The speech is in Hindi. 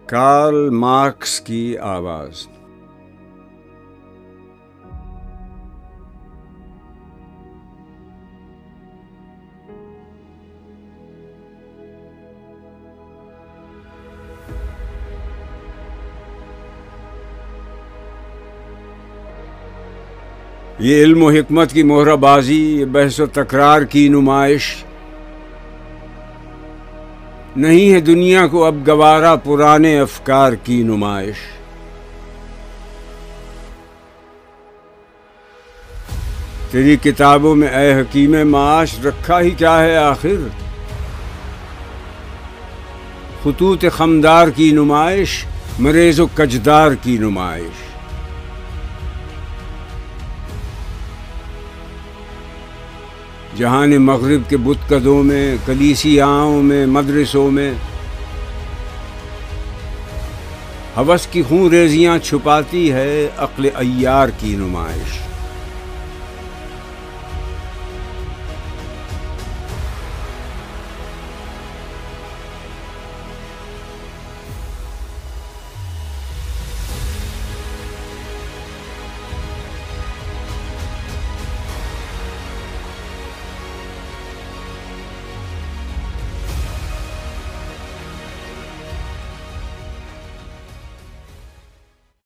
कार्ल मार्क्स की आवाज। ये इल्म व हिकमत की मोहराबाजी, ये बहस व तकरार की नुमाइश, नहीं है दुनिया को अब गवारा पुराने अफकार की नुमाइश। तेरी किताबों में ऐ हकीम माश रखा ही क्या है आखिर, खुतूत खमदार की नुमाइश, मरेज व कजदार की नुमाइश। जहान मगरिब के बुतकदों में, कलीसियाओं में, मदरसों में हवस की खून रेजियाँ छुपाती है अक्ल अय्यार की नुमाइश।